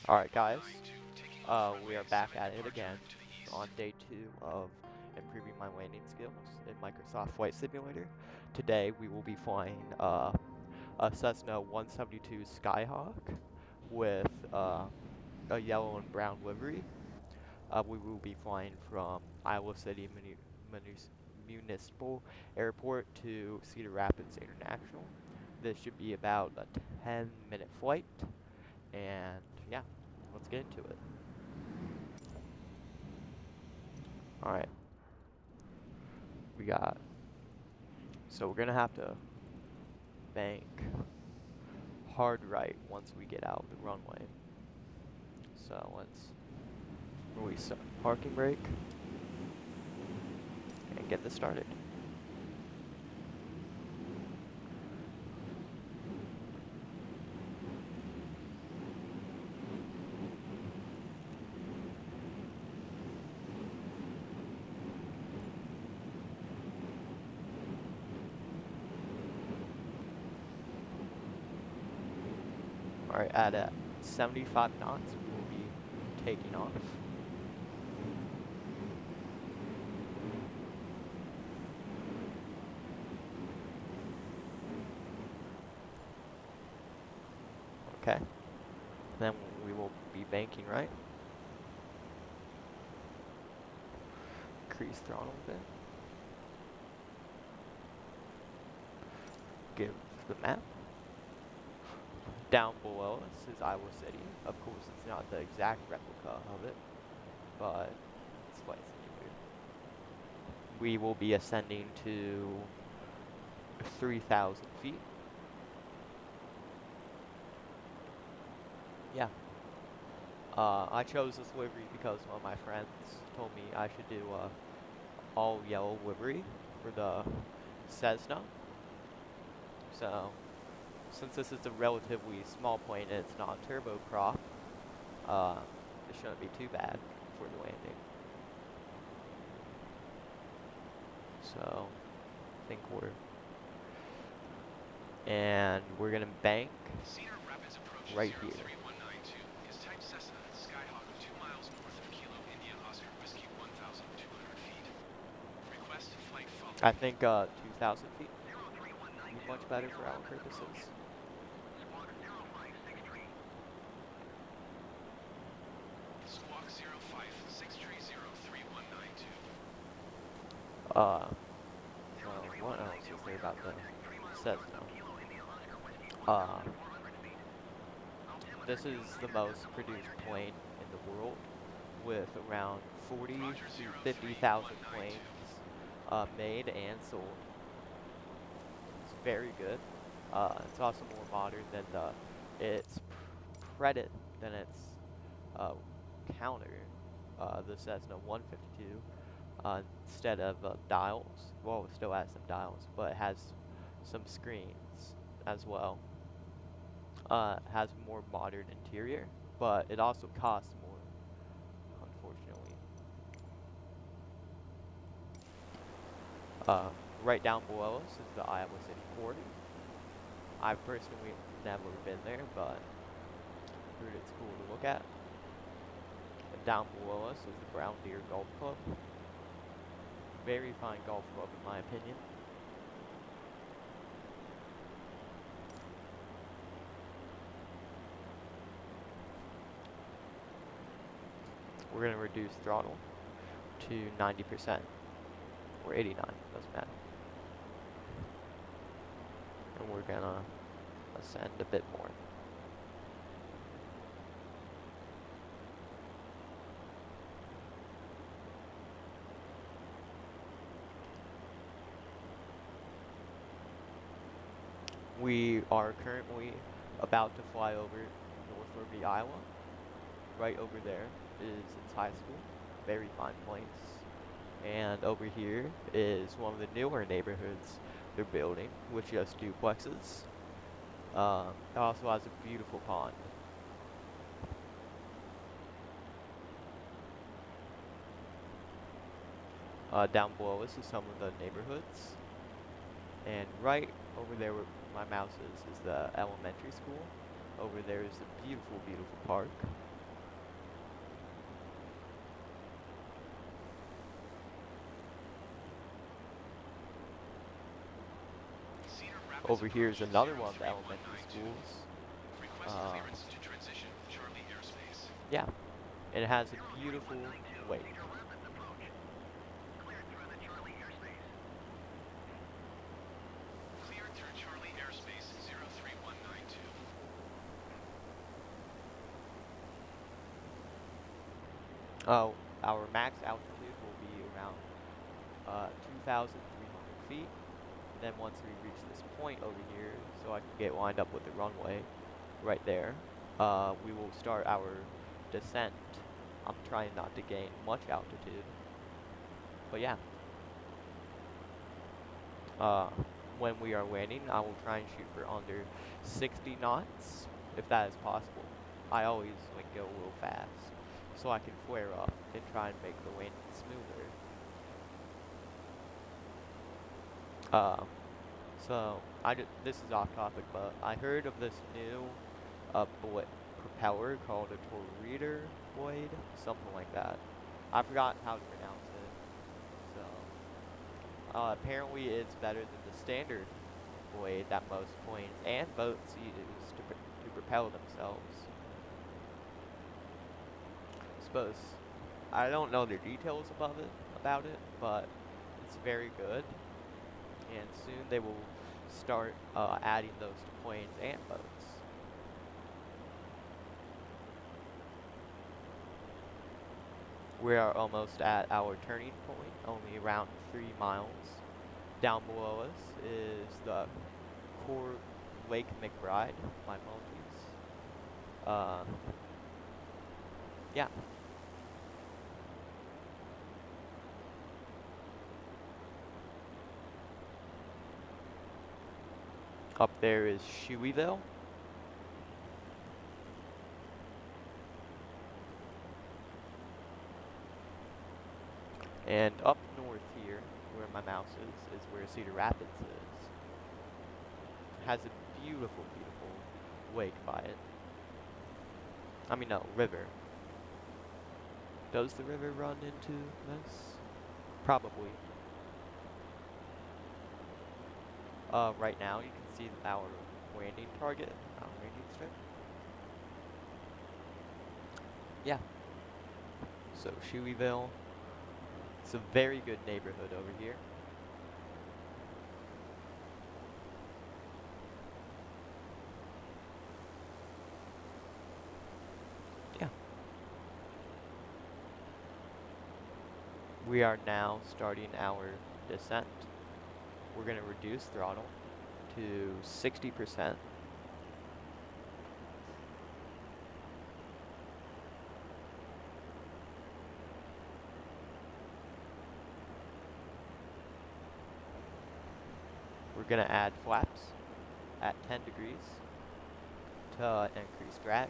Alright guys, we are back at it again on day 2 of improving my landing skills in Microsoft Flight Simulator. Today we will be flying a Cessna 172 Skyhawk with a yellow and brown livery. We will be flying from Iowa City Municipal Airport to Cedar Rapids International. This should be about a 10-minute flight, and yeah, let's get into it. Alright, so we're gonna have to bank hard right once we get out the runway. So let's release parking brake and get this started. Alright, at 75 knots, we'll be taking off. Okay, then we will be banking right. Increase throttle a bit. Give the map. Down below us is Iowa City. Of course, it's not the exact replica of it, but it's Flight Simulator. We will be ascending to 3,000 feet. Yeah. I chose this livery because one of my friends told me I should do all yellow livery for the Cessna. So, since this is a relatively small plane and it's not turboprop, it shouldn't be too bad for the landing. So, I think we're gonna bank right here. I think 2,000 feet would be much better for our purposes. What else is there about the Cessna? This is the most produced plane in the world, with around 40 to 50,000 planes made and sold. It's very good. It's also more modern than its credit than its uh, counter, the Cessna 152. Instead of dials, well, it still has some dials, but it has some screens as well. Has more modern interior, but it also costs more, unfortunately. Right down below us is the Iowa City port. I've personally never been there, but heard it's cool to look at. And down below us is the Brown Deer Golf Club. Very fine golf club in my opinion. We're going to reduce throttle to 90% or 89, doesn't matter. And we're going to ascend a bit more. We are currently about to fly over North Liberty, Iowa. Right over there is its high school. Very fine place. And over here is one of the newer neighborhoods they're building, with just duplexes. It also has a beautiful pond. Down below us is some of the neighborhoods. And right over there where my mouse is the elementary school. Over there is a beautiful, beautiful park. Over here is another one of the elementary schools. Um, yeah, and it has a beautiful lake. Oh, our max altitude will be around 2,300 feet. And then once we reach this point over here, so I can get lined up with the runway right there, we will start our descent. I'm trying not to gain much altitude, but yeah. Uh, when we are landing, I will try and shoot for under 60 knots, if that is possible. I always like go a little fast, so I can flare up and try and make the landing smoother. Uh, this is off topic, but I heard of this new propeller called a torreader blade, something like that. I forgot how to pronounce it. So apparently it's better than the standard blade that most planes and boats use to propel themselves. Suppose I don't know the details about it, but it's very good, and soon they will start adding those to planes and boats. We are almost at our turning point, only around 3 miles. Down below us is the Core Lake McBride. My apologies. Uh, yeah. Up there is Shoeyville. And up north here, where my mouse is where Cedar Rapids is. It has a beautiful, beautiful lake by it. I mean, no, river. Does the river run into this? Probably. Right now you can see our landing target, our landing strip. Yeah. So Shoeyville. It's a very good neighborhood over here. Yeah. We are now starting our descent. We're going to reduce throttle to 60%. We're going to add flaps at 10 degrees to increase drag.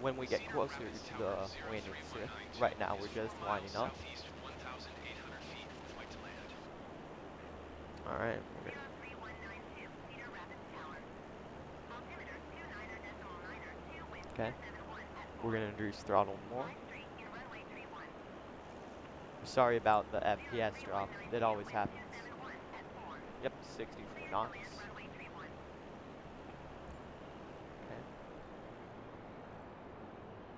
When we get closer to the landing strip, right now we're just lining up. Alright, okay. We're gonna reduce throttle more. Sorry about the FPS drop. It always happens. Yep, 64 knots. Okay.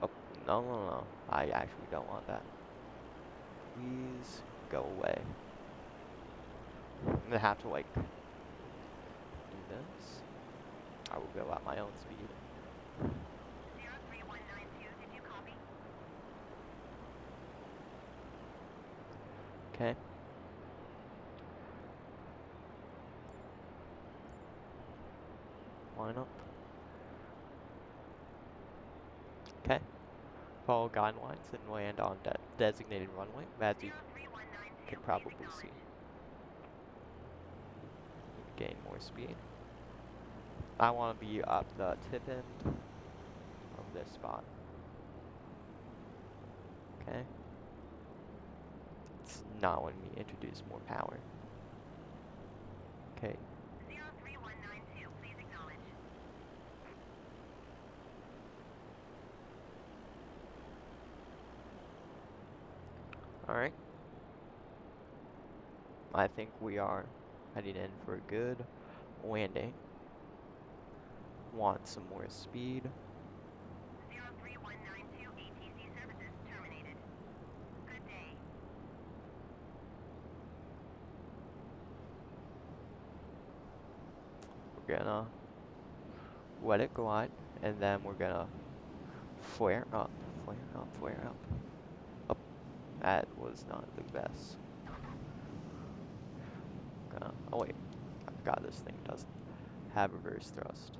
Oh, no. I actually don't want that. Please go away. I'm gonna have to, like, do this. I will go at my own speed. 03192, did you copy? Okay. Line up. Okay. Follow guidelines and land on designated runway, as you can probably see. Need to gain more speed. I want to be up the tip end of this spot. Okay. It's not letting me introduce more power. Okay. 03192, please acknowledge. Alright. I think we are heading in for a good landing. Want some more speed. 03192 ATC services terminated. Good day. We're gonna let it glide, and then we're gonna flare up, flare up, flare up. Up. That was not the best. Oh wait, I forgot this thing doesn't have reverse thrust.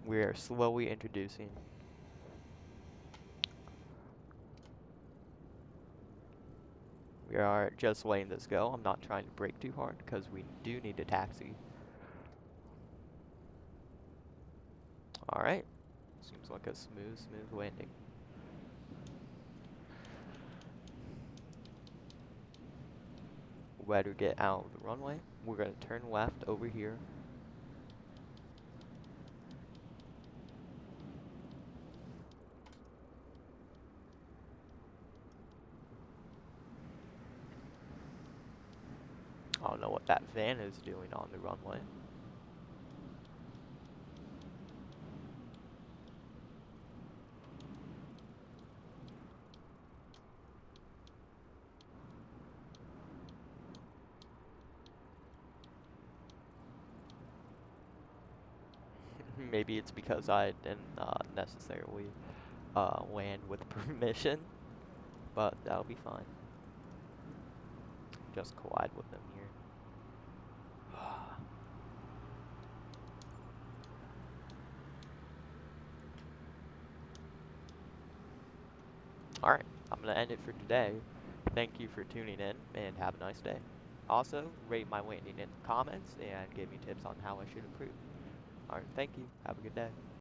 We are slowly introducing. We are just letting this go. I'm not trying to brake too hard because we do need to taxi. Alright, seems like a smooth landing. Let her get out of the runway. We're gonna turn left over here. I don't know what that van is doing on the runway. Maybe it's because I didn't necessarily land with permission, but that'll be fine. Just collide with them here. Alright, I'm going to end it for today. Thank you for tuning in, and have a nice day. Also, rate my landing in the comments, and give me tips on how I should improve. Alright, thank you. Have a good day.